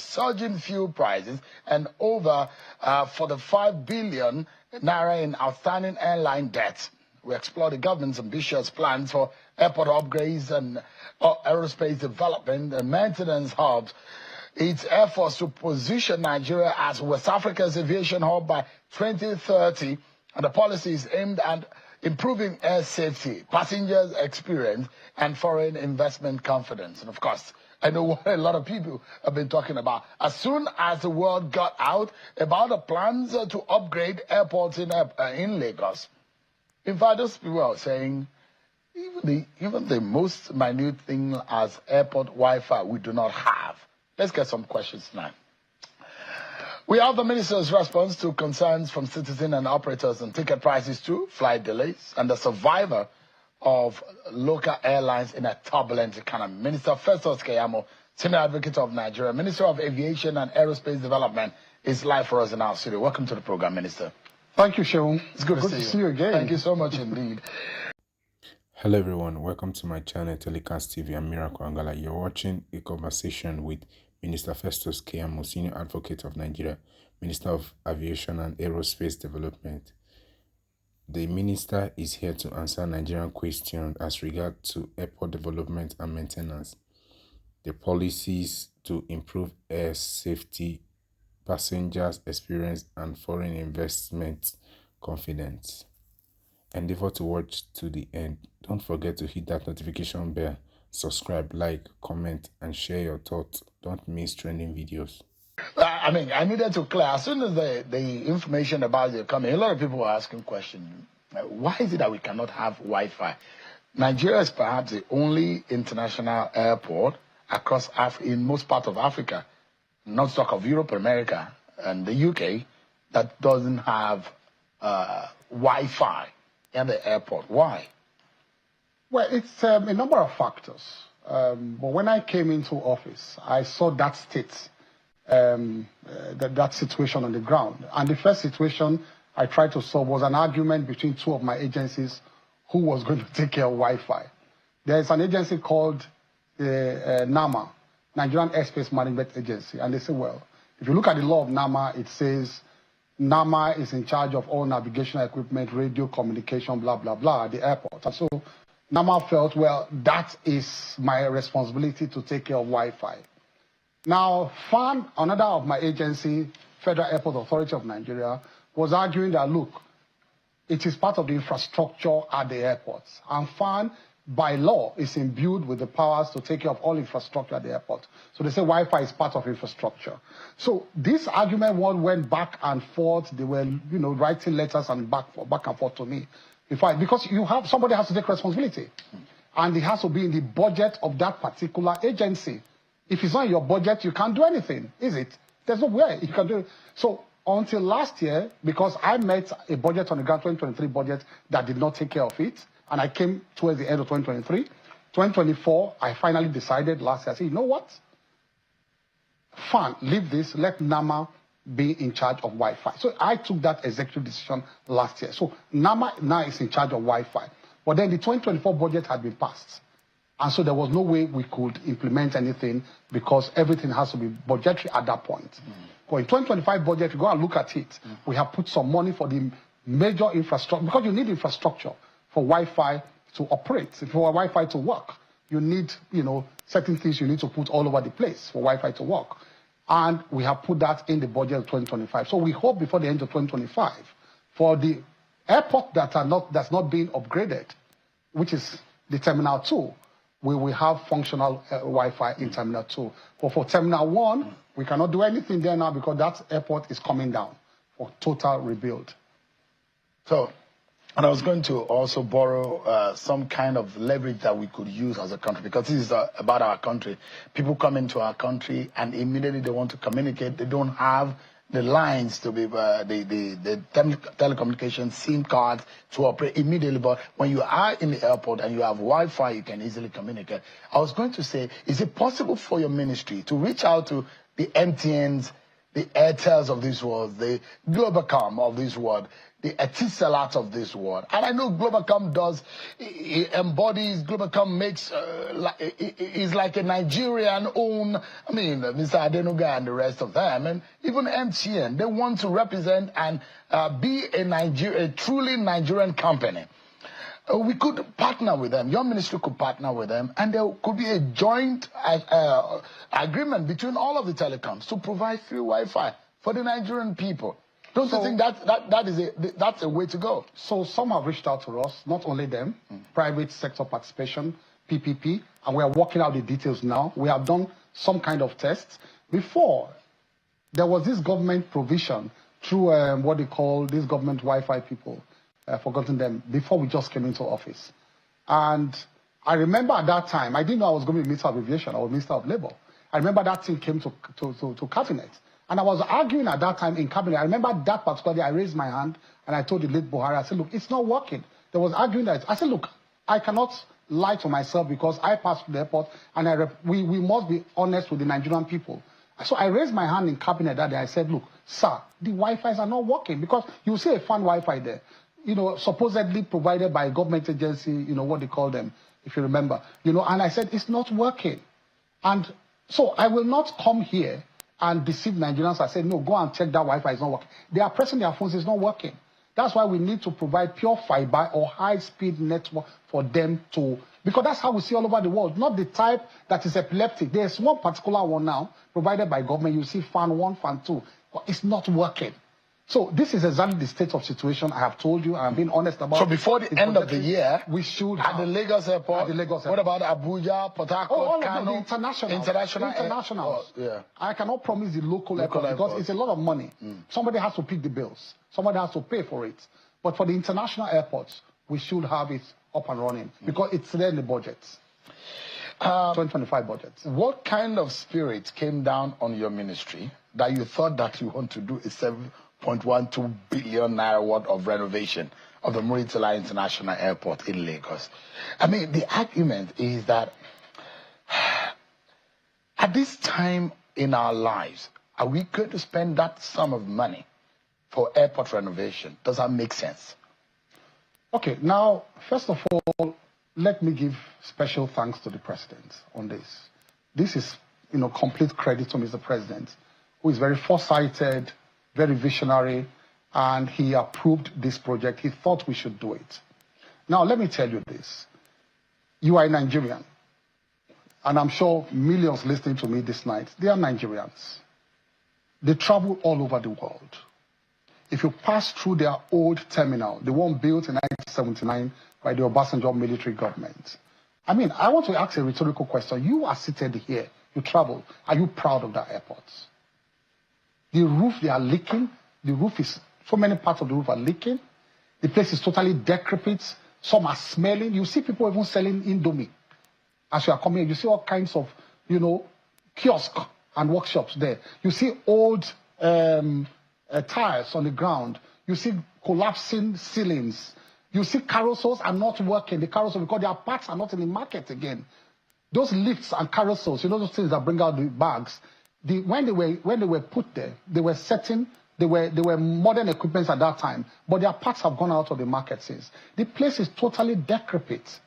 surging fuel prices and over 45 billion naira in outstanding airline debt. We explore the government's ambitious plans for airport upgrades and aerospace development and maintenance hubs. Its efforts to position Nigeria as West Africa's aviation hub by 2030, and the policies aimed at improving air safety, passengers' experience, and foreign investment confidence. And of course, I know what a lot of people have been talking about. As soon as the word got out about the plans to upgrade airports in Lagos, in fact, those people are saying even the most minute thing as airport Wi-Fi we do not have. Let's get some questions now. We have the minister's response to concerns from citizens and operators on ticket prices too, flight delays, and the survivor of local airlines in a turbulent economy. Minister Festus Kayamo, Senior Advocate of Nigeria, Minister of Aviation and Aerospace Development, is live for us in our studio. Welcome to the program, Minister. Thank you, Seun. It's good to see you again. Thank you so much indeed. Hello everyone, welcome to my channel Telecast TV. I'm Miracle Angala. You're watching a conversation with Minister Festus Kayamo, Senior Advocate of Nigeria, Minister of Aviation and Aerospace Development. The minister is here to answer Nigerian questions as regard to airport development and maintenance, the policies to improve air safety, passengers' experience, and foreign investment confidence. Endeavor to watch to the end. Don't forget to hit that notification bell, subscribe, like, comment, and share your thoughts. Don't miss trending videos. I mean, I needed to clear. As soon as the information about it coming, a lot of people were asking questions. Why is it that we cannot have Wi-Fi? Nigeria is perhaps the only international airport across in most parts of Africa, not talk of Europe, America, and the UK, that doesn't have Wi-Fi at the airport. Why? Well, it's a number of factors. But when I came into office, I saw that state, that situation on the ground. And the first situation I tried to solve was an argument between two of my agencies who was going to take care of Wi-Fi. There's an agency called NAMA, Nigerian Airspace Management Agency. And they say, well, if you look at the law of NAMA, it says NAMA is in charge of all navigational equipment, radio communication, blah, blah, blah, at the airport. And so NAMA felt, well, that is my responsibility to take care of Wi-Fi. Now, FAN, another of my agency, Federal Airport Authority of Nigeria, was arguing that, look, it is part of the infrastructure at the airports. And FAN, by law, is imbued with the powers to take care of all infrastructure at the airport. So they say Wi-Fi is part of infrastructure. So this argument went back and forth. They were, writing letters and back and forth to me. In fact, because somebody has to take responsibility. And it has to be in the budget of that particular agency. If it's not in your budget, you can't do anything, is it? There's no way you can do it. So until last year, because I met a budget on the ground, 2023 budget, that did not take care of it, and I came towards the end of 2023. 2024, I finally decided last year, I said, you know what? Fine, leave this, let NAMA be in charge of Wi-Fi. So I took that executive decision last year. So NAMA now is in charge of Wi-Fi. But then the 2024 budget had been passed. And so there was no way we could implement anything because everything has to be budgetary at that point. But in 2025 budget, if you go and look at it, we have put some money for the major infrastructure, because you need infrastructure for Wi-Fi to operate, for Wi-Fi to work. You need, certain things you need to put all over the place for Wi-Fi to work. And we have put that in the budget of 2025. So we hope before the end of 2025, for the airport that's not being upgraded, which is the Terminal 2, we will have functional Wi-Fi in Terminal 2. But for Terminal 1, we cannot do anything there now because that airport is coming down for total rebuild. So, and I was going to also borrow some kind of leverage that we could use as a country, because this is about our country. People come into our country and immediately they want to communicate. They don't have the lines to be, the telecommunication SIM cards to operate immediately. But when you are in the airport and you have Wi-Fi, you can easily communicate. I was going to say, is it possible for your ministry to reach out to the MTNs the Airtels of this world, the Globacom of this world, the Etisalat of this world. And I know Globacom embodies, Globacom makes, is like a Nigerian own, I mean, Mr. Adenuga and the rest of them, and even MTN, they want to represent and be a truly Nigerian company. We could partner with them. Your ministry could partner with them, and there could be a joint agreement between all of the telecoms to provide free Wi-Fi for the Nigerian people. Don't you think that's a way to go? So some have reached out to us, not only them, private sector participation, PPP, and we are working out the details now. We have done some kind of tests. Before, there was this government provision through what they call these government Wi-Fi people. I've forgotten them, before we just came into office. And I remember at that time, I didn't know I was going to be Minister of Aviation, I was Minister of Labour. I remember that thing came to Cabinet. And I was arguing at that time in Cabinet. I remember that particular day, I raised my hand and I told the late Buhari, I said, look, it's not working. There was arguing that, I said, look, I cannot lie to myself because I passed through the airport and we must be honest with the Nigerian people. So I raised my hand in Cabinet that day. I said, look, sir, the Wi-Fis are not working because you see a fan Wi-Fi there. You know, supposedly provided by a government agency, you know, what they call them, if you remember. You know, and I said, it's not working. And so I will not come here and deceive Nigerians. I said, no, go and check that Wi-Fi is not working. They are pressing their phones, it's not working. That's why we need to provide pure fiber or high-speed network for them to, because that's how we see all over the world, not the type that is epileptic. There's one particular one now, provided by government. You see fan 1, fan 2, but it's not working. So this is exactly the state of situation I have told you. I'm being honest about. So before the end of the year, we should at the Lagos airport. At the Lagos airport. What about Abuja, Port Harcourt, all Kano? of them, the internationals. Yeah. I cannot promise the local airport because it's a lot of money. Somebody has to pick the bills. Somebody has to pay for it. But for the international airports, we should have it up and running because it's there in the budget. 2025 budget. What kind of spirit came down on your ministry that you thought that you want to do a 7.12 billion naira worth of renovation of the Muritala International Airport in Lagos? I mean, the argument is that at this time in our lives, are we going to spend that sum of money for airport renovation? Does that make sense? Okay, now, first of all, let me give special thanks to the president on this. This is, complete credit to Mr. President, who is very foresighted, very visionary, and he approved this project. He thought we should do it. Now, let me tell you this. You are a Nigerian, and I'm sure millions listening to me this night, they are Nigerians. They travel all over the world. If you pass through their old terminal, the one built in 1979 by the Obasanjo military government, I mean, I want to ask a rhetorical question. You are seated here, you travel. Are you proud of that airport? The roof, they are leaking. The roof is, so many parts of the roof are leaking. The place is totally decrepit. Some are smelling. You see people even selling Indomie. As you are coming, you see all kinds of, kiosks and workshops there. You see old tires on the ground. You see collapsing ceilings. You see carousels are not working. The carousel, because their parts are not in the market again. Those lifts and carousels, those things that bring out the bags. When they were put there, they were modern equipments at that time, but their parts have gone out of the market since. The place is totally decrepit.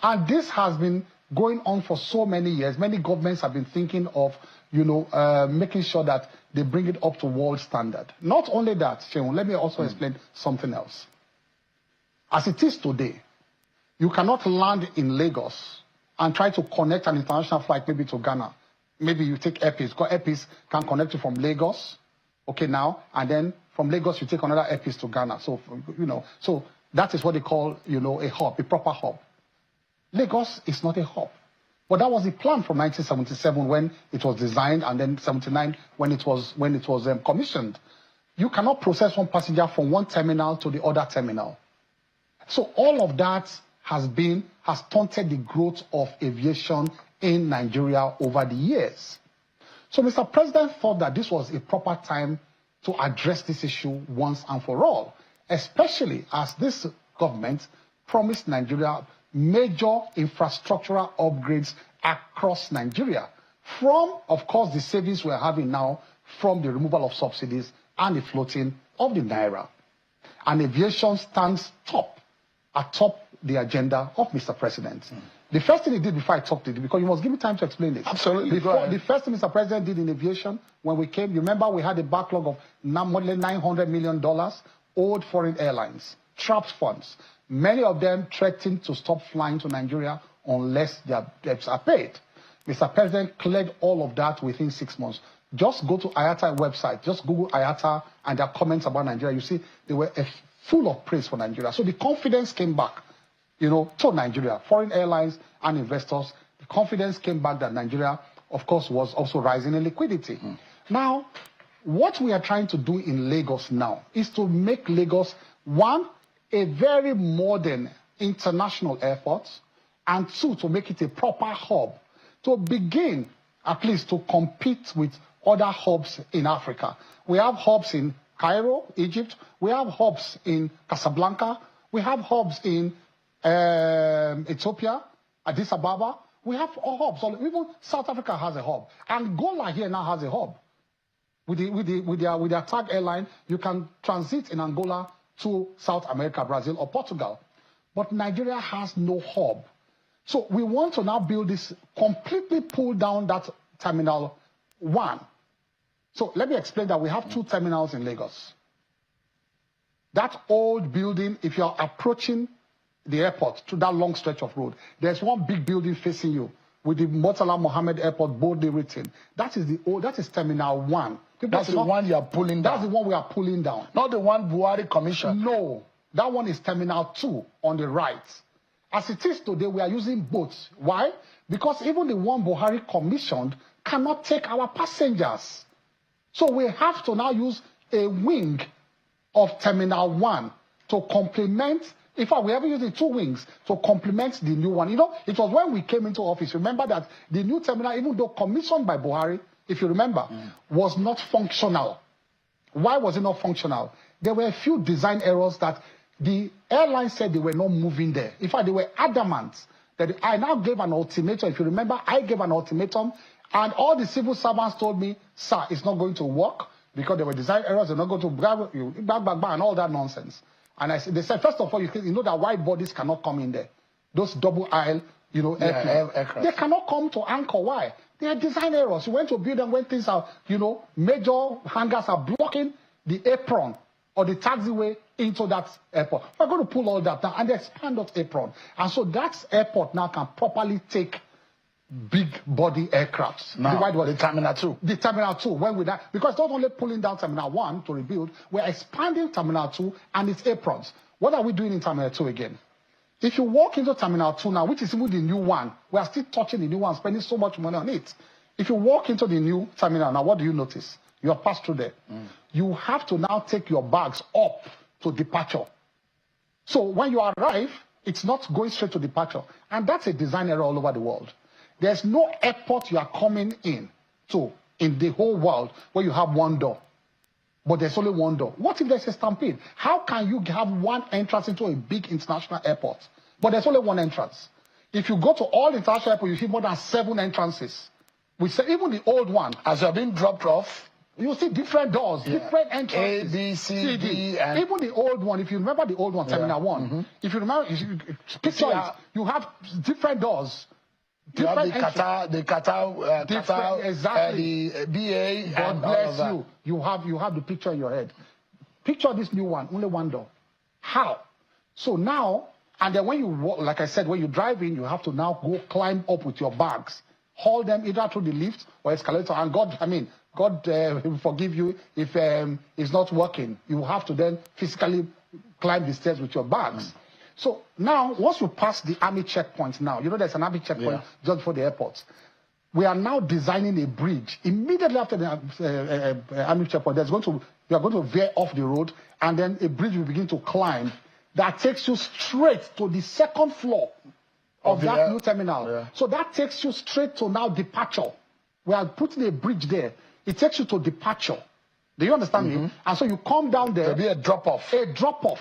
And this has been going on for so many years. Many governments have been thinking of, making sure that they bring it up to world standard. Not only that, Sheon, let me also explain something else. As it is today, you cannot land in Lagos and try to connect an international flight maybe to Ghana. Maybe you take Airpeace, because Airpeace can connect you from Lagos, now, and then from Lagos you take another Airpeace to Ghana. So, so that is what they call, a hub, a proper hub. Lagos is not a hub. But that was the plan from 1977 when it was designed, and then 79 when it was commissioned. You cannot process one passenger from one terminal to the other terminal. So all of that has stunted the growth of aviation in Nigeria over the years. So Mr. President thought that this was a proper time to address this issue once and for all, especially as this government promised Nigeria major infrastructural upgrades across Nigeria. from, of course, the savings we're having now from the removal of subsidies and the floating of the naira. And aviation stands atop the agenda of Mr. President. The first thing he did before I talked to you, because you must give me time to explain it. Absolutely. The first thing Mr. President did in aviation, when we came, you remember we had a backlog of more than $900 million, old foreign airlines, trapped funds. Many of them threatened to stop flying to Nigeria unless their debts are paid. Mr. President cleared all of that within 6 months. Just go to IATA website, just Google IATA and their comments about Nigeria. You see, they were full of praise for Nigeria. So the confidence came back, to Nigeria, foreign airlines and investors. The confidence came back that Nigeria, of course, was also rising in liquidity. Now, what we are trying to do in Lagos now is to make Lagos, one, a very modern international airport, and two, to make it a proper hub, to begin at least to compete with other hubs in Africa. We have hubs in Cairo, Egypt. We have hubs in Casablanca. We have hubs in Ethiopia, Addis Ababa. We have hubs. Even South Africa has a hub. Angola here now has a hub. With their tag airline, you can transit in Angola to South America, Brazil, or Portugal. But Nigeria has no hub. So we want to now build this, completely pull down that Terminal 1. So let me explain that we have 2 terminals in Lagos. That old building, if you're approaching the airport through that long stretch of road, there's one big building facing you with the Murtala Mohammed Airport boldly written. That is Terminal 1. That's the one you are pulling down. That's the one we are pulling down. Not the one Buhari commissioned. No, that one is Terminal 2 on the right. As it is today, we are using boats. Why? Because even the one Buhari commissioned cannot take our passengers. So we have to now use a wing of Terminal 1 to complement. In fact, we have using 2 wings to complement the new one. It was when we came into office. Remember that the new terminal, even though commissioned by Buhari, if you remember, was not functional. Why was it not functional? There were a few design errors that the airline said they were not moving there. In fact, they were adamant that I now gave an ultimatum. If you remember, I gave an ultimatum, and all the civil servants told me, sir, it's not going to work because there were design errors. They're not going to grab you, and all that nonsense. And they said, first of all, you know that wide bodies cannot come in there. Those double aisle, aircraft. They cannot come to anchor. Why? They are design errors. You went to build them when things are, major hangars are blocking the apron or the taxiway into that airport. We're going to pull all that down and expand that apron. And so that airport now can properly take big body aircrafts. Now, the Terminal 2. The Terminal 2. When with that, because not only pulling down Terminal 1 to rebuild, we're expanding Terminal 2 and its aprons. What are we doing in Terminal 2 again? If you walk into Terminal 2 now, which is even the new one, we are still touching the new one, spending so much money on it. If you walk into the new terminal now, what do you notice? You are passed through there. You have to now take your bags up to departure. So when you arrive, it's not going straight to departure. And that's a design error all over the world. There's no airport you are coming in to in the whole world where you have one door. But there's only one door. What if there's a stampede? How can you have one entrance into a big international airport? But there's only one entrance. If you go to all international airports, you see more than 7 entrances. We say even the old one. As you're being dropped off, you see different doors, different entrances. A, B, C, D, and... Even the old one, if you remember the old one, Terminal 1, if you remember, picture it, you have different doors. You have the Qatar, exactly. The BA, God and bless you. You have the picture in your head. Picture this new one, only one door. How? So now, and then when you walk, like I said, when you drive in, you have to now go climb up with your bags, haul them either through the lift or escalator. And God will forgive you if it's not working. You have to then physically climb the stairs with your bags. So now, once you pass the army checkpoint now, there's an army checkpoint just before the airport. We are now designing a bridge. Immediately after the army checkpoint, you are going to veer off the road, and then a bridge will begin to climb that takes you straight to the 2nd floor of that new terminal. Yeah. So that takes you straight to now departure. We are putting a bridge there. It takes you to departure. Do you understand me? And so you come down there. There'll be a drop-off. A drop-off.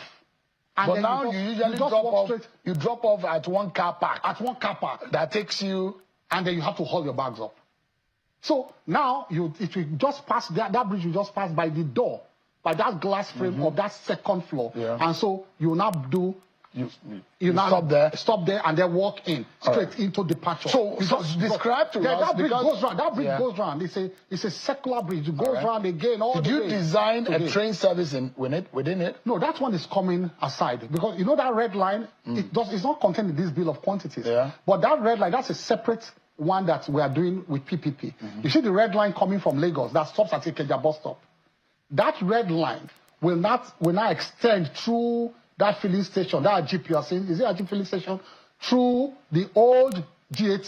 And but now you usually drop off. You drop off at one car park. At one car park. That takes you. And then you have to haul your bags up. So now it will just pass, that bridge will just pass by the door, by that glass frame of that second floor. Yeah. And so you will now do, you now stop there and then walk in straight into departure. So describe to us, that bridge goes round. That bridge goes round. It's a circular bridge. It goes round again. Did you design a train service within it? No, that one is coming aside because you know that red line. It's not contained in this bill of quantities. Yeah. But that red line, that's a separate one that we are doing with PPP. You see the red line coming from Lagos that stops at Ikeja bus stop. That red line will now extend through that filling station, that Jeep you are seeing, is it a Jeep filling station? Through the old GAT,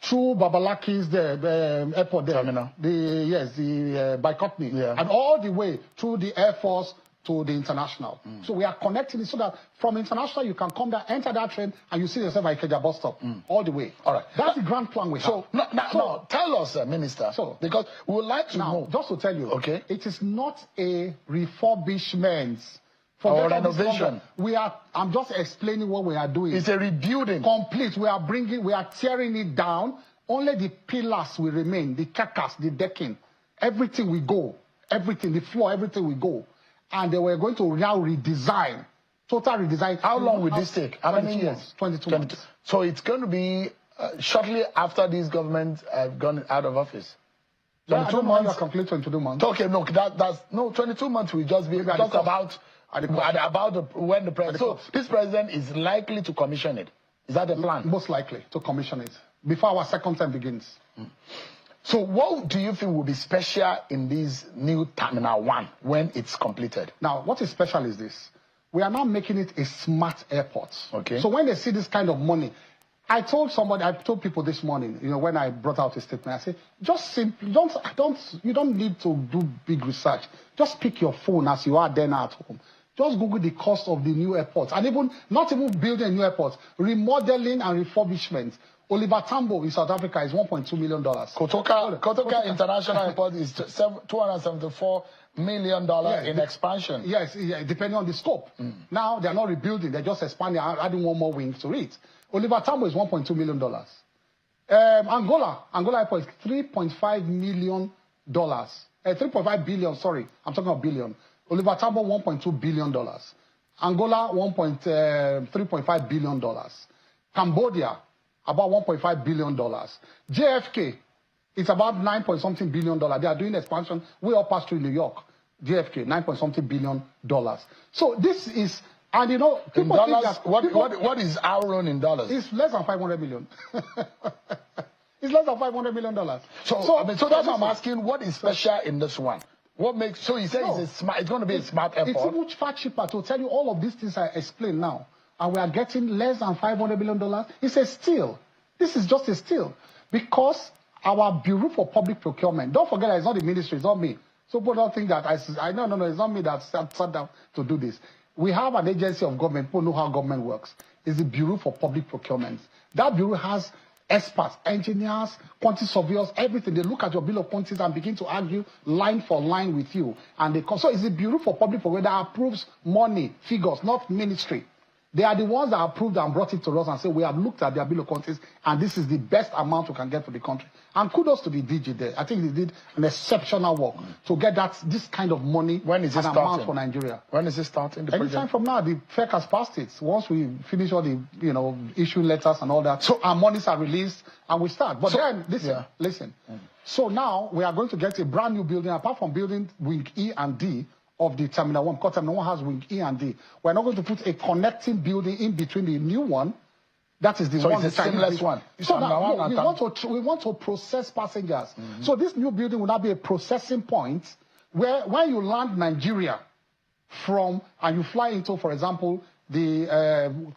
through Babalaki's the airport there. Terminal. The Bicotny. And all the way through the Air Force to the international. So we are connecting it so that from international you can come down, enter that train, and you see yourself at Ikeja bus stop all the way. All right. That's the grand plan we have. Now, tell us, Minister, because we would like to know. Just to tell you, it is not a refurbishment. Or renovation. I'm just explaining what we are doing. It's a rebuilding. Complete. We are tearing it down. Only the pillars will remain, the carcass, the decking. Everything will go. Everything, the floor, everything will go. And they were going to now redesign. Total redesign. How long will this take? How many years? 22 months. So it's going to be shortly after this government have gone out of office. 22 months. Complete 22 months. Okay, no, that's 22 months will just be just about when the president. So this president is likely to commission it. Is that the plan? Most likely to commission it before our second term begins. So what do you think will be special in this new Terminal 1 when it's completed? Now, what is special is this. We are now making it a smart airport. Okay. So when they see this kind of money, I told people this morning, when I brought out a statement, I said, just simply, you don't need to do big research. Just pick your phone as you are then at home. Just Google the cost of the new airport, and not even building a new airport, remodeling and refurbishment. Oliver Tambo in South Africa is $1.2 million. Kotoka International Airport is $274 million in expansion. Yes, depending on the scope. Now they are not rebuilding; they're just expanding, adding one more wing to it. Oliver Tambo is $1.2 million. Angola Airport is $3.5 million. 3.5 billion. Sorry, I'm talking about billion. Oliver Tambo, $1.2 billion. Angola, $3.5 billion. Cambodia, about $1.5 billion. JFK, it's about $9-something billion. They are doing expansion way up past through New York. JFK, $9-something billion. So this is, and people in dollars, think that what is our own in dollars? It's less than 500 million. It's less than $500 million. So that's what I'm asking. What is special in this one? What makes so you say it's going to be a smart airport? It's much far cheaper to tell you all of these things I explained now, and we are getting less than $500 million. It's a steal. This is just a steal because our Bureau for Public Procurement. Don't forget that it's not the ministry. It's not me. So people don't think that no. It's not me that sat down to do this. We have an agency of government. People know how government works. It's the Bureau for Public Procurement. That bureau has experts, engineers, quantity surveyors, everything. They look at your bill of quantities and begin to argue line for line with you. And so it's the Bureau for Public Procurement that approves money, figures, not ministry. They are the ones that approved and brought it to us and said, we have looked at their bill of quantities and this is the best amount we can get for the country. And kudos to the DG there. I think they did an exceptional work to get this kind of money and amount for Nigeria. When is it starting? Anytime from now, the FEC has passed it. Once we finish all the, issue letters and all that, so our monies are released and we start. But then, listen. So now we are going to get a brand new building, apart from building Wing E and D of the Terminal 1, because Terminal 1 has Wing E and D. We're not going to put a connecting building in between the new one. That is the one. So it's a seamless one. So now, we want to process passengers. So this new building will now be a processing point where when you land Nigeria and you fly into, for example, the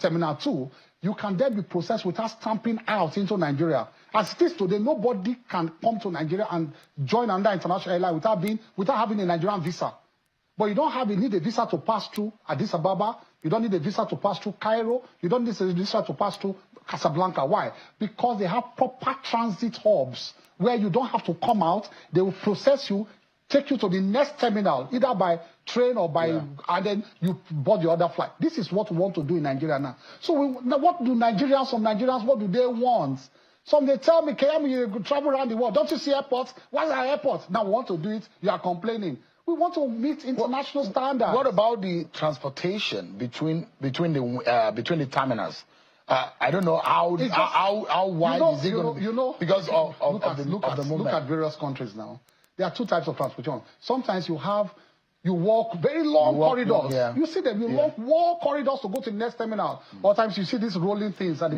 Terminal 2, you can then be processed without stamping out into Nigeria. As it is today, nobody can come to Nigeria and join another international airline without having a Nigerian visa. But you need a visa to pass through Addis Ababa. You don't need a visa to pass through Cairo. You don't need a visa to pass through Casablanca. Why? Because they have proper transit hubs where you don't have to come out. They will process you, take you to the next terminal, either by train or by, and then you board the other flight. This is what we want to do in Nigeria now. So what do Nigerians, what do they want? Some they tell me, Kayamo, you could travel around the world. Don't you see airports? What's our airport? Now we want to do it. You are complaining. We want to meet international standards. What about the transportation between the terminals? I don't know how wide is it going to be because of the movement. Look at various countries now. There are two types of transportation. Sometimes you walk very long corridors. Yeah. You see them, walk corridors to go to the next terminal. Other times you see these rolling things at the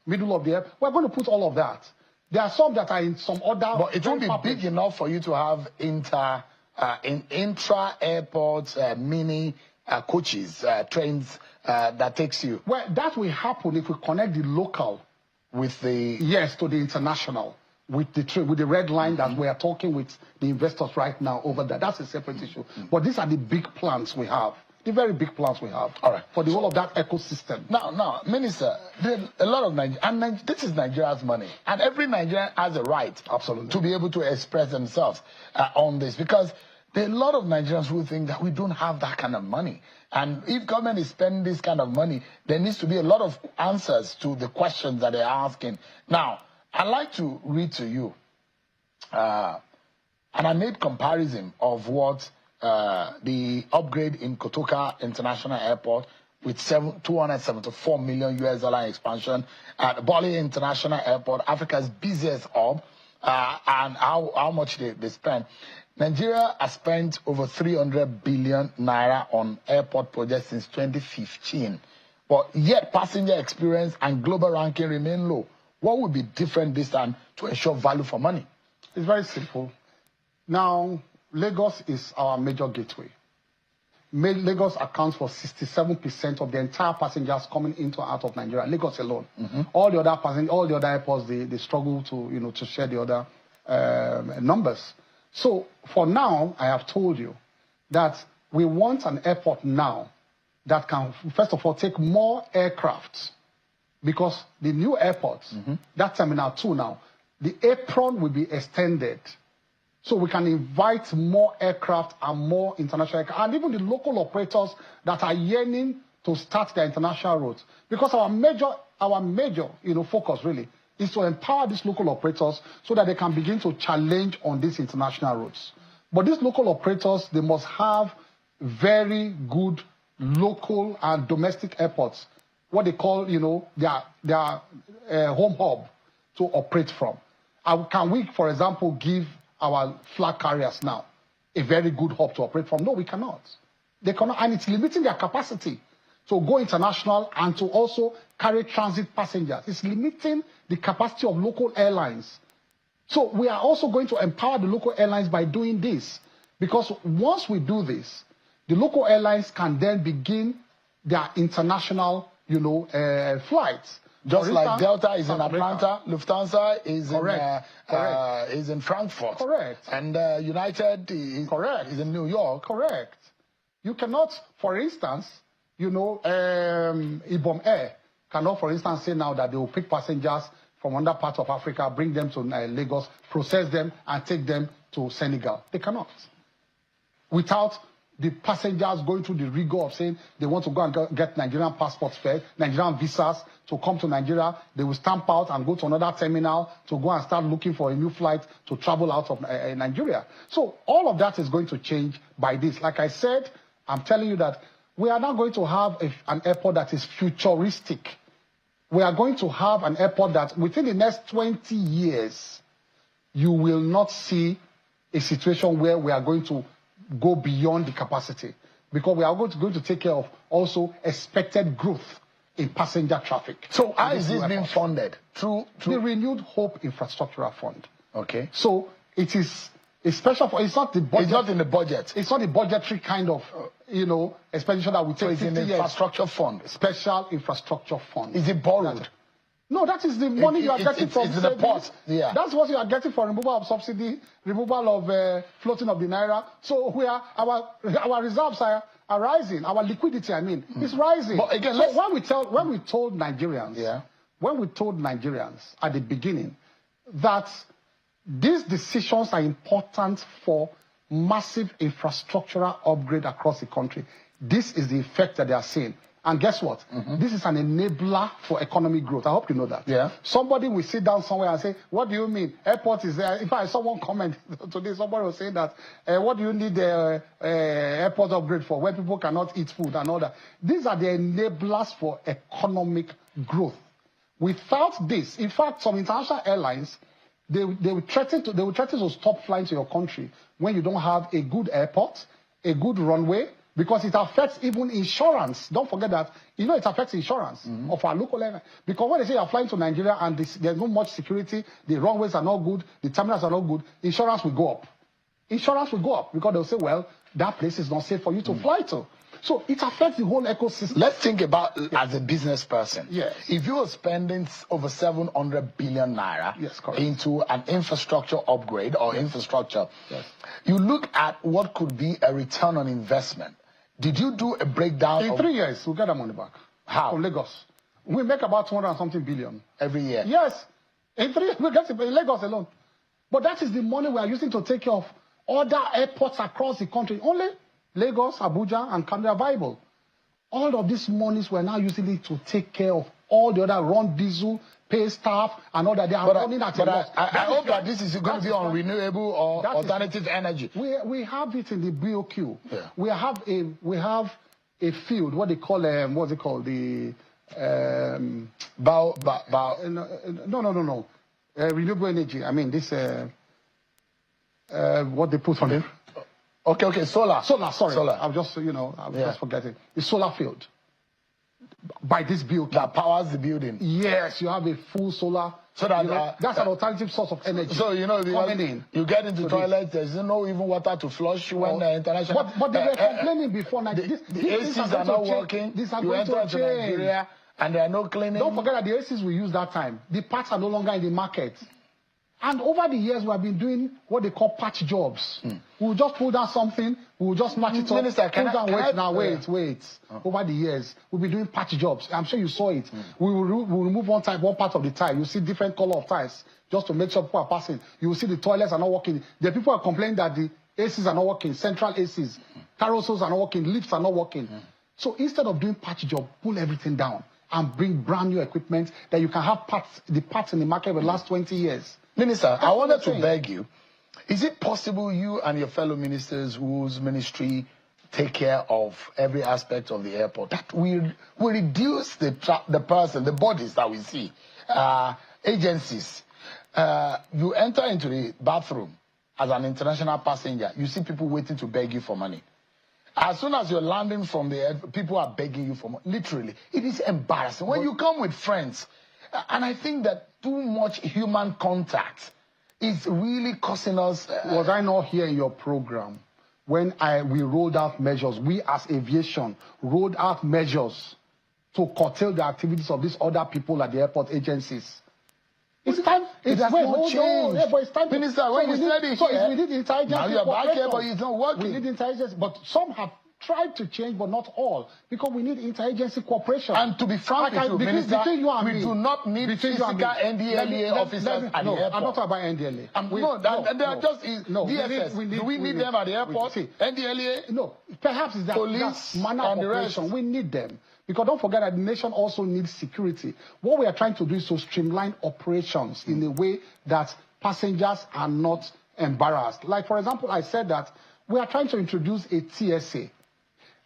middle of the air. We're going to put all of that. There are some that are in some other. But it won't be big enough for you to have intra-airport mini coaches, trains that takes you. Well, that will happen if we connect the local with the to the international. With the red line that we are talking with the investors right now over there. That's a separate issue. But these are the big plans we have. The very big plans we have. All right. For the whole of that ecosystem. Now, Minister, a lot of Nigeria, this is Nigeria's money. And every Nigerian has a right to be able to express themselves on this. Because there are a lot of Nigerians who think that we don't have that kind of money. And if government is spending this kind of money, there needs to be a lot of answers to the questions that they're asking. Now, I'd like to read to you, and I made comparison of what the upgrade in Kotoka International Airport with $274 million US expansion at Bali International Airport, Africa's busiest hub, and how much they spent. Nigeria has spent over 300 billion naira on airport projects since 2015, but yet passenger experience and global ranking remain low. What would be different this time to ensure value for money? It's very simple. Now, Lagos is our major gateway. Lagos accounts for 67% of the entire passengers coming into and out of Nigeria. Lagos alone. All the other airports, they struggle to share the other numbers. So for now, I have told you that we want an airport now that can, first of all, take more aircraft. Because the new airport, that Terminal 2 now, the apron will be extended. So we can invite more aircraft and more international aircraft. And even the local operators that are yearning to start their international routes. Because our major focus really is to empower these local operators so that they can begin to challenge on these international routes. But these local operators, they must have very good local and domestic airports. What they call, their home hub to operate from. Can we, for example, give our flag carriers now a very good hub to operate from? No, we cannot. They cannot, and it's limiting their capacity to go international and to also carry transit passengers. It's limiting the capacity of local airlines. So we are also going to empower the local airlines by doing this. Because once we do this, the local airlines can then begin their international flights. Just like Delta is in Atlanta, Lufthansa is in Frankfurt. Correct. And United is in New York. Correct. You cannot, for instance, Ibom Air cannot, for instance, say now that they will pick passengers from other parts of Africa, bring them to Lagos, process them, and take them to Senegal. They cannot. Without the passengers going through the rigor of saying they want to go and get Nigerian passports first, Nigerian visas to come to Nigeria, they will stamp out and go to another terminal to go and start looking for a new flight to travel out of Nigeria. So all of that is going to change by this. Like I said, I'm telling you that we are now going to have an airport that is futuristic. We are going to have an airport that within the next 20 years, you will not see a situation where we are going to go beyond the capacity, because we are going to take care of also expected growth in passenger traffic. So how is this being funded? Through the Renewed Hope Infrastructural Fund. Okay. So it is a special fund. It's not the budget. It's not in the budget. It's not the budgetary kind of expenditure that we take. So it's in the infrastructure fund. Special infrastructure fund. Is it borrowed? No, that is the money you are getting from the pot. Yeah. That's what you are getting for removal of subsidy, removal of floating of the naira. So our reserves are rising. Our liquidity, is rising. But again, when we told Nigerians at the beginning that these decisions are important for massive infrastructural upgrade across the country, this is the effect that they are seeing. And guess what? This is an enabler for economic growth. I hope you know that. Yeah. Somebody will sit down somewhere and say, what do you mean? Airport is there. In fact, someone comment today, somebody was saying that, what do you need the airport upgrade for, where people cannot eat food and all that. These are the enablers for economic growth. Without this, in fact, some international airlines, they will threaten to stop flying to your country when you don't have a good airport, a good runway, because it affects even insurance. Don't forget that. It affects insurance of our local airline. Because when they say you're flying to Nigeria and there's not much security, the runways are not good, the terminals are not good, insurance will go up. Insurance will go up because they'll say, well, that place is not safe for you to fly to. So it affects the whole ecosystem. Let's think about as a business person. Yes. If you were spending over 700 billion naira Yes, correct. into an infrastructure upgrade or infrastructure, Yes. you look at what could be a return on investment. Did you do a breakdown? In 3 years, we'll get our money back. How? From Lagos. We make about 200 and something billion. Every year? Yes. In 3 years, we get it in Lagos alone. But that is the money we are using to take care of other airports across the country. Only Lagos, Abuja, and Canada viable. All of these monies we're now using it to take care of all the other run diesel, pay staff, and all that. They are running at a loss. I hope that this is going to be on renewable or alternative energy. We have it in the BOQ. Yeah. We have a field, what they call what's it called? The no. Renewable energy. I mean this what they put on it. Okay, solar. Sorry. Solar. I'm just just forgetting. The solar field. By this BOQ. That powers the building. Yes, you have a full solar. So that that's an alternative source of energy. So you get into toilets, there's no even water to flush when the international. But they were complaining before. Like, the ACs are not working. These are you going enter to into change. Nigeria and there are no cleaning. Don't forget that the ACs we used that time, the parts are no longer in the market. And over the years, we have been doing what they call patch jobs. We'll just pull down something, we'll just match it up. Minister, wait. Over the years, we'll be doing patch jobs. I'm sure you saw it. We'll remove one part of the tile. You see different color of tiles just to make sure people are passing. You will see the toilets are not working. The people are complaining that the ACs are not working, central ACs, carousels are not working, lifts are not working. So instead of doing patch job, pull everything down and bring brand new equipment that you can have the parts in the market for the last 20 years. Minister, I wanted to beg you, is it possible you and your fellow ministers whose ministry take care of every aspect of the airport, that we reduce the bodies that we see, agencies? You enter into the bathroom as an international passenger, you see people waiting to beg you for money. As soon as you're landing from the air, people are begging you for money. Literally, it is embarrassing. When you come with friends, and I think that too much human contact is really causing us. Was I not here in your program when we rolled out measures? We as aviation rolled out measures to curtail the activities of these other people at the airport agencies. It's time. It has not changed. Yeah, but it's time. Minister, when you said it here, we need intelligence. Now you're back here, but it's not working. We need intelligence, but some have tried to change, but not all, because we need interagency cooperation. And to be frank with you, Minister, we do not need physical NDLA officers at the airport. I'm not talking about NDLA. They are just DSS. Do we need them at the airport? NDLA? No, perhaps it's that police manner of operation. We need them. Because don't forget that the nation also needs security. What we are trying to do is to streamline operations in a way that passengers are not embarrassed. Like, for example, I said that we are trying to introduce a TSA.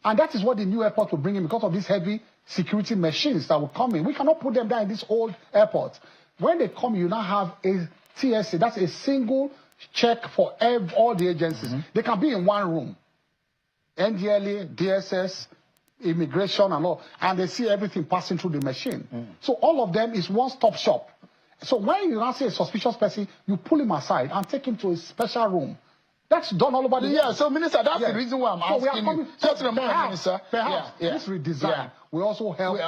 And that is what the new airport will bring in because of these heavy security machines that will come in. We cannot put them down in this old airport. When they come, you now have a TSA. That's a single check for all the agencies. They can be in one room. NDLA, DSS, immigration and all. And they see everything passing through the machine. So all of them is one-stop shop. So when you now see a suspicious person, you pull him aside and take him to a special room. That's done all over the world. So, Minister, that's the reason why I'm asking you. Just remember, Minister. Perhaps this redesign will also help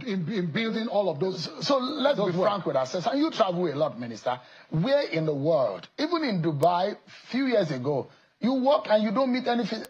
in building all of those. So let's be frank with ourselves. And you travel a lot, Minister. Where in the world, even in Dubai, a few years ago, you walk and you don't meet anything.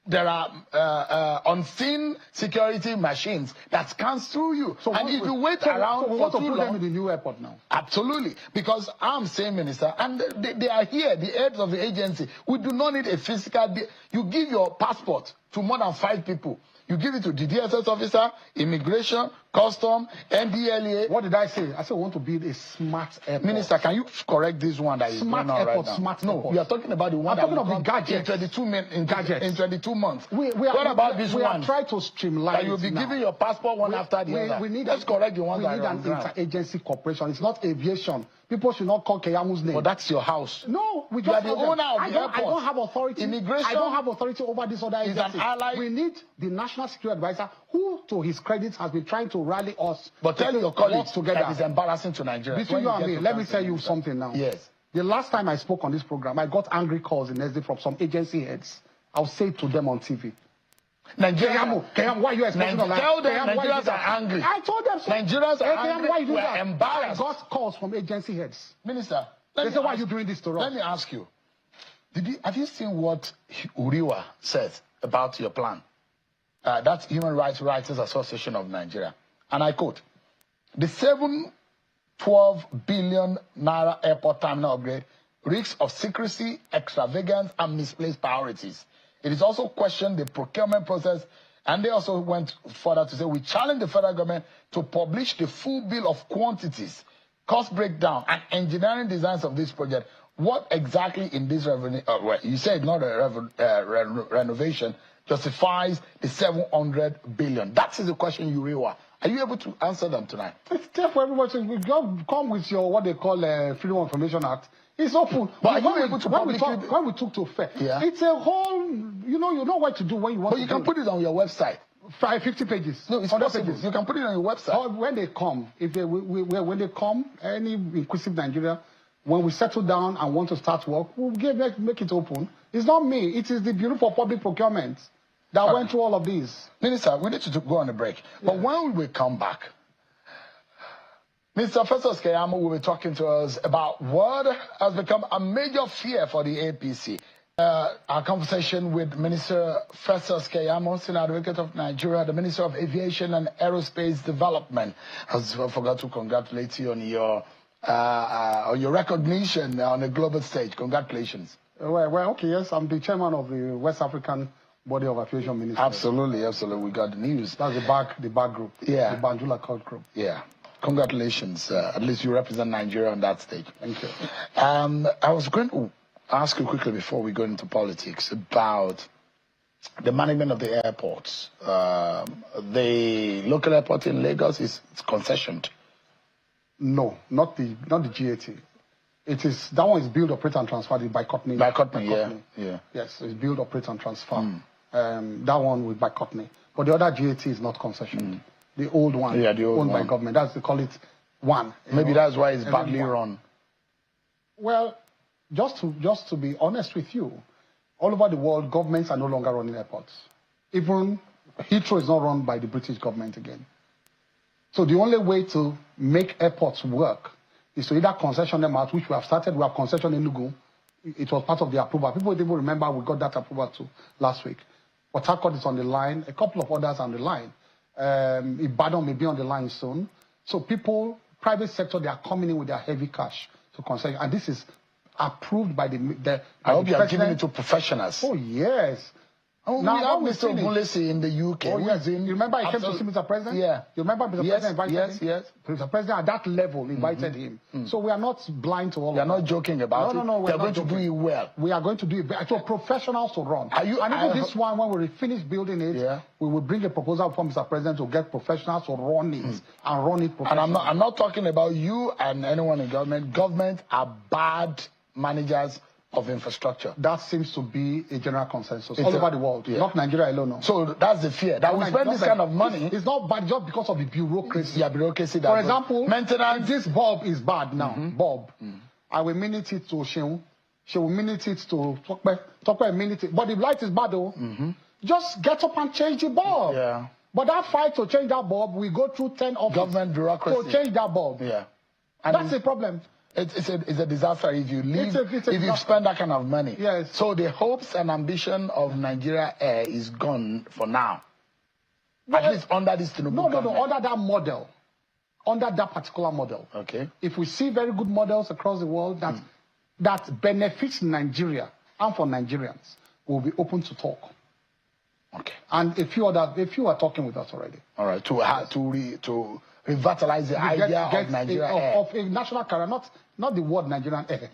There are unseen security machines that scans through you. So and if you wait around for too long, them in the new airport now. Absolutely, because I'm saying, Minister, and they are here, the heads of the agency. We do not need a physical. You give your passport to more than 5 people. You give it to the DSS officer, immigration, custom, NDLA. What did I say? I said we want to build a smart airport. Minister, can you correct this one that is smart going on airport, right now? smart No, airport. we are talking about the one I'm that talking will of the come gadgets. in 22 months. We What about this we one? are trying to streamline That you'll be now. giving your passport one after the other. Let's correct the ones that are on ground. We need an interagency cooperation. It's not aviation. People should not call Kayamo's name. But that's your house. No, we You just are the owner of the airport. I don't have authority. Immigration I don't have authority over this other is agency. an ally. We need the National Security Advisor, who, to his credit, has been trying to rally us. But tell your colleagues together. that is embarrassing to Nigeria. Between you and me, let me tell you something now. Yes. The last time I spoke on this program, I got angry calls in SD from some agency heads. I'll say it to them on TV. Kayamo, why are you expecting tell them Nigerians are angry. I told them so. Nigerians are angry. Why you do We're that? embarrassed. I got calls from agency heads. Minister, They say, why are you doing this to us? Let me ask you. Have you seen what Uriwa says about your plan? That's Human Rights Writers Association of Nigeria. And I quote, the 712 billion naira airport terminal upgrade risks of secrecy, extravagance, and misplaced priorities. It is also questioned the procurement process, and they also went further to say, we challenge the federal government to publish the full bill of quantities, cost breakdown, and engineering designs of this project. What exactly in this revenue, you said not a renovation, justifies the 700 billion? That is the question you really want. Are you able to answer them tonight? It's tough for everybody to come with your, what they call Freedom of Information Act. It's open. But are you able to when we took to fair, yeah. It's a whole, you know what to do when you want to. But you can put it on your website. 50 pages. No, it's possible. Pages. You can put it on your website. Or when they come, when they come, any inclusive Nigeria, when we settle down and want to start work, we'll make it open. It's not me. It is the Bureau for Public Procurement that went through all of these. Minister, we need to go on a break. But when we come back, Mr. Festus Kayamo will be talking to us about what has become a major fear for the APC. Our conversation with Minister Festus Kayamo, Senior Advocate of Nigeria, the Minister of Aviation and Aerospace Development. I forgot to congratulate you on your recognition on the global stage. Congratulations. Well, okay, yes, I'm the chairman of the West African Body of Aviation Ministers. Absolutely. We got the news. That's the back group. Yeah. The Banjula Cult group. Yeah. Congratulations. At least you represent Nigeria on that stage. Thank you. I was going to ask you quickly before we go into politics about the management of the airports. The local airport in Lagos is concessioned. No, not the GAT. It is, that one is build, operate, and transfer. The Bicotney. Yeah. Yes, it's build, operate, and transfer. That one with Bicotney. But the other GAT is not concessioned. The old one, owned by government. They call it one. Maybe that's why it's badly run. Well, just to be honest with you, all over the world, governments are no longer running airports. Even Heathrow is not run by the British government again. So the only way to make airports work is to either concession them out, which we have started. We have concession in Enugu. It was part of the approval. People didn't even remember we got that approval too last week. Port Harcourt is on the line. A couple of others on the line. Ibadan may be on the line soon. So people, private sector, they are coming in with their heavy cash to concession. And this is approved by the I hope you are giving it to professionals. Oh, yes. Now, Mr. Ogunlesi in the UK. Oh, yes. You remember he came to see Mr. President? Yeah. You remember Mr. President invited him? Yes. Mr. President at that level invited him. So we are not blind to all of that. You are not joking about it? No. We are going to do it well. We are going to do it better. So professionals to run. And even this one, when we finish building it, we will bring a proposal from Mr. President to get professionals to run it and run it professionally. And I'm not talking about you and anyone in government. Government are bad managers of infrastructure. That seems to be a general consensus all over the world, not Nigeria alone. No. So that's the fear that we spend this kind of money. It's not bad just because of the bureaucracy. Bureaucracy. For example, maintenance. This bulb is bad now. Bulb. I will minute it to Sheun. She will minute it to Tokwe minute it. But the light is bad though. Just get up and change the bulb. Yeah. But that fight to change that bulb, we go through 10 of government bureaucracy to change that bulb. Yeah. And that's the problem. It's a disaster if you leave, if you spend that kind of money. Yes. So the hopes and ambition of Nigeria Air is gone for now. Well, at least under this Tinubu government. No, under that model. Under that particular model. Okay. If we see very good models across the world that benefits Nigeria and for Nigerians, we'll be open to talk. Okay. And a few are talking with us already. All right. To revitalize the idea of Nigeria of a national carrier, not the word Nigerian air.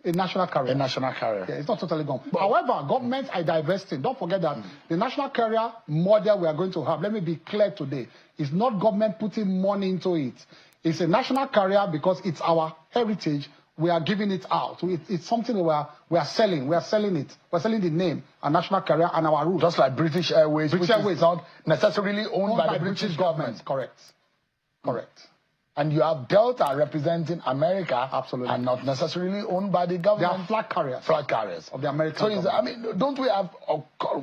A national carrier. A national carrier. Yeah, it's not totally gone. But, however, governments are divesting. Don't forget that the national carrier model we are going to have, let me be clear today, is not government putting money into it. It's a national carrier because it's our heritage. We are giving it out. It's something we are selling. We are selling it. We're selling the name, a national carrier, and our route. Just like British Airways, British which Airways is not necessarily owned by the British government. Correct. Correct. And you have Delta representing America, absolutely, and not necessarily owned by the government. They are flag carriers. Flag carriers of the American government. I mean, don't we have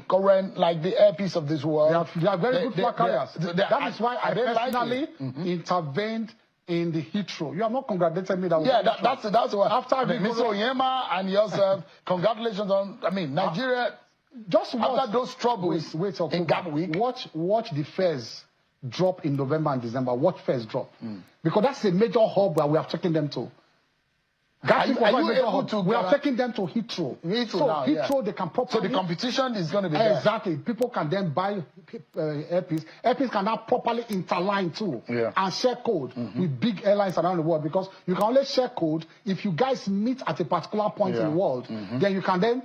current, like the airpiece of this world? They are very good flag carriers. That is why I personally intervened in the Heathrow. You have not congratulated me. That's what. After Mr. Oyema and yourself, congratulations on. I mean, Nigeria. Just after those troubles in Gatwick, watch the fares drop in November and December. Watch fares drop because that's a major hub where we are taking them to. We are taking them to Heathrow. Heathrow, they can properly. So the competition is going to be there. Exactly. People can then buy airpiece. Airpiece can now properly interline too and share code with big airlines around the world, because you can only share code if you guys meet at a particular point in the world. Then you can then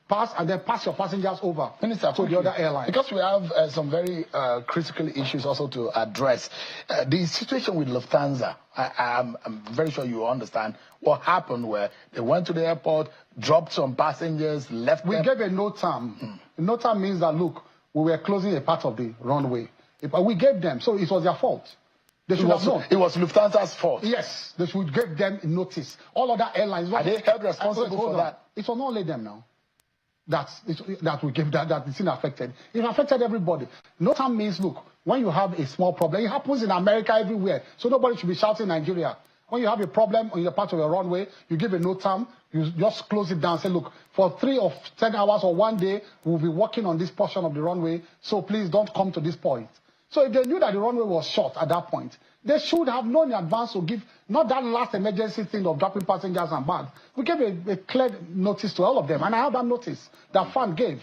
pass your passengers over to the other airlines. Because we have some very critical issues also to address. The situation with Lufthansa, I'm very sure you understand what happened, where they went to the airport, dropped some passengers, left We gave a no-term. No-term means that, look, we were closing a part of the runway. We gave them, so it was their fault. They should have known. It was Lufthansa's fault. Yes, they should give them notice. All other airlines... Are they held responsible for that? It was not only them now. That we gave that it's affected. It affected everybody. No time means, look, when you have a small problem, it happens in America everywhere. So nobody should be shouting Nigeria. When you have a problem on your part of your runway, you give a no time, you just close it down. Say, look, for 3 or 10 hours or 1 day, we'll be working on this portion of the runway. So please don't come to this point. So if they knew that the runway was short at that point, they should have known in advance to give, not that last emergency thing of dropping passengers and bags. We gave a clear notice to all of them, and I have that notice that FAN gave.